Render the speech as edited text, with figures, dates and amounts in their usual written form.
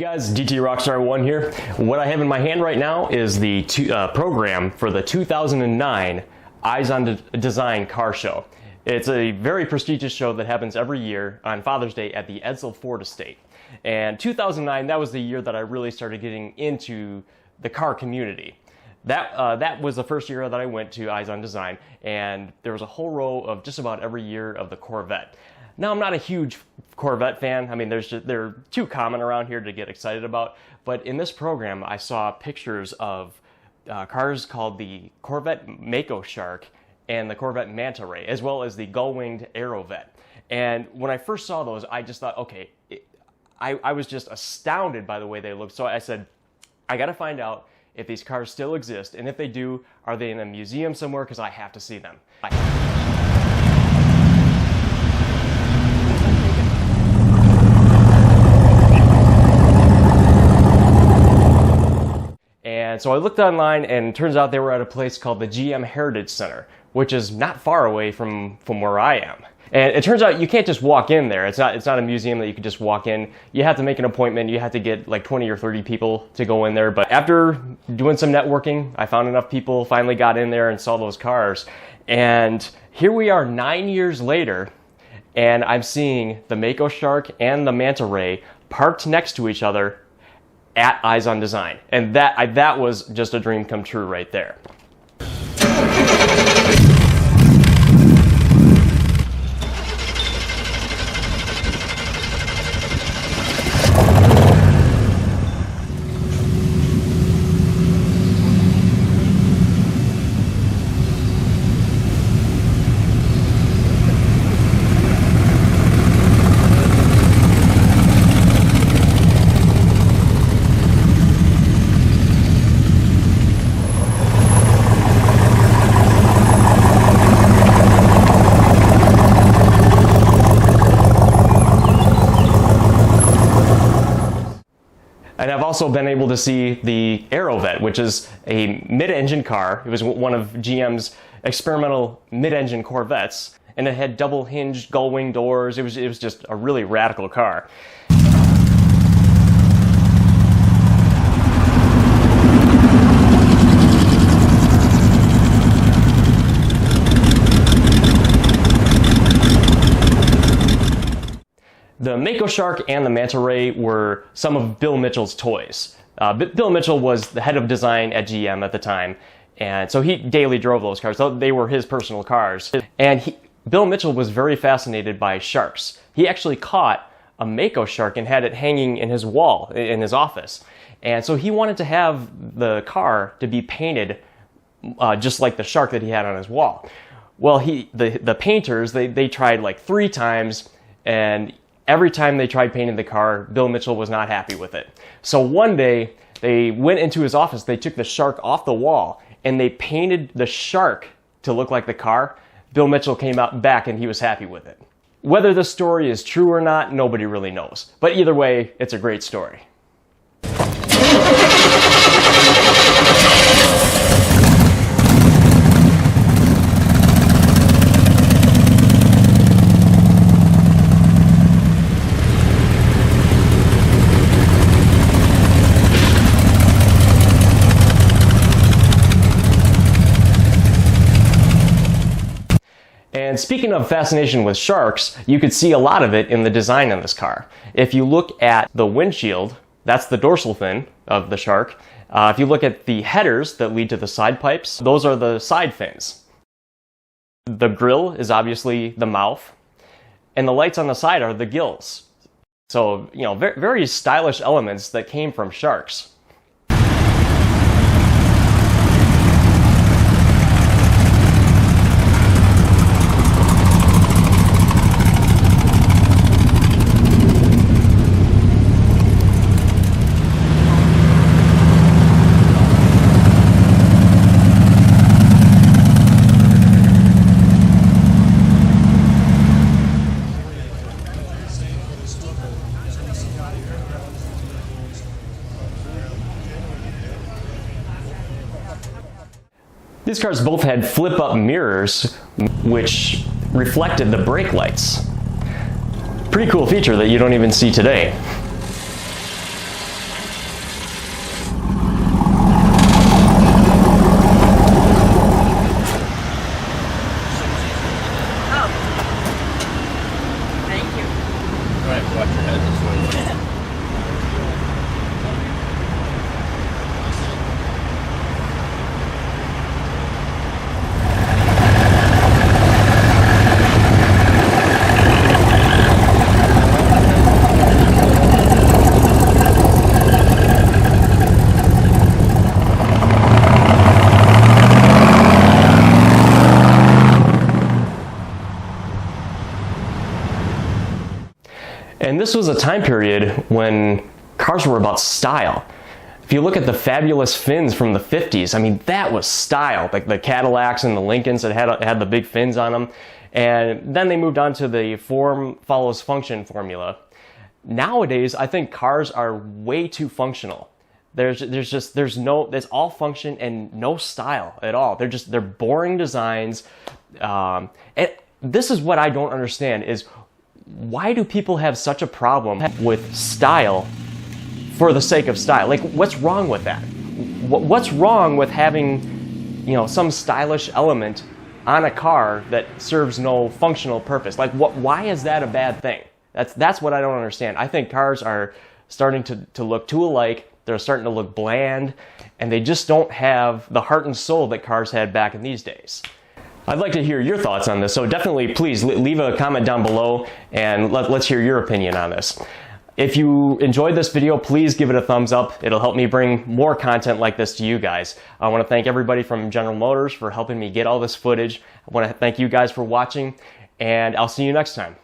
Hey guys, DT Rockstar 1 here. What I have in my hand right now is the program for the 2009 Eyes on Design car show. It's a very prestigious show that happens every year on Father's Day at the Edsel Ford Estate. And 2009, that was the year that I really started getting into the car community. That was the first year that I went to Eyes on Design, and there was a whole row of just about every year of the Corvette. Now, I'm not a huge Corvette fan. I mean, they're too common around here to get excited about. But in this program, I saw pictures of cars called the Corvette Mako Shark and the Corvette Manta, as well as the gull-winged Aerovet. And when I first saw those, I just thought, okay, I was just astounded by the way they looked. So I said, I got to find out if these cars still exist, and if they do, are they in a museum somewhere? Because I have to see them. And so I looked online, and it turns out they were at a place called the GM Heritage Center, which is not far away from where I am. And it turns out you can't just walk in there. It's not a museum that you can just walk in. You have to make an appointment. You have to get like 20 or 30 people to go in there. But after doing some networking, I found enough people, finally got in there and saw those cars. And here we are 9 years later, and I'm seeing the Mako Shark and the Manta Ray parked next to each other at Eyes on Design. And that was just a dream come true right there. And I've also been able to see the Aerovet, which is a mid-engine car. It was one of GM's experimental mid-engine Corvettes, and it had double-hinged gull-wing doors. It was just a really radical car. The Mako Shark and the Manta Ray were some of Bill Mitchell's toys. Bill Mitchell was the head of design at GM at the time, and so he daily drove those cars. So they were his personal cars. And Bill Mitchell was very fascinated by sharks. He actually caught a Mako Shark and had it hanging in his wall in his office. And so he wanted to have the car to be painted just like the shark that he had on his wall. Well, the painters, they tried like 3 times, and every time they tried painting the car, Bill Mitchell was not happy with it. So one day, they went into his office, they took the shark off the wall, and they painted the shark to look like the car. Bill Mitchell came out back and he was happy with it. Whether the story is true or not, nobody really knows. But either way, it's a great story. And speaking of fascination with sharks, you could see a lot of it in the design on this car. If you look at the windshield, that's the dorsal fin of the shark. If you look at the headers that lead to the side pipes, those are the side fins. The grill is obviously the mouth, and the lights on the side are the gills. So, you know, very stylish elements that came from sharks. These cars both had flip-up mirrors which reflected the brake lights. Pretty cool feature that you don't even see today. And this was a time period when cars were about style. If you look at the fabulous fins from the 50s, I mean, that was style. Like the Cadillacs and the Lincolns that had the big fins on them. And then they moved on to the form follows function formula. Nowadays, I think cars are way too functional. There's all function and no style at all. They're boring designs. And this is what I don't understand is, why do people have such a problem with style for the sake of style? Like, what's wrong with that? What's wrong with having, some stylish element on a car that serves no functional purpose? Like, why is that a bad thing? That's what I don't understand. I think cars are starting to look too alike. They're starting to look bland, and they just don't have the heart and soul that cars had back in these days. I'd like to hear your thoughts on this, so definitely please leave a comment down below and let's hear your opinion on this. If you enjoyed this video, please give it a thumbs up. It'll help me bring more content like this to you guys. I want to thank everybody from General Motors for helping me get all this footage. I want to thank you guys for watching, and I'll see you next time.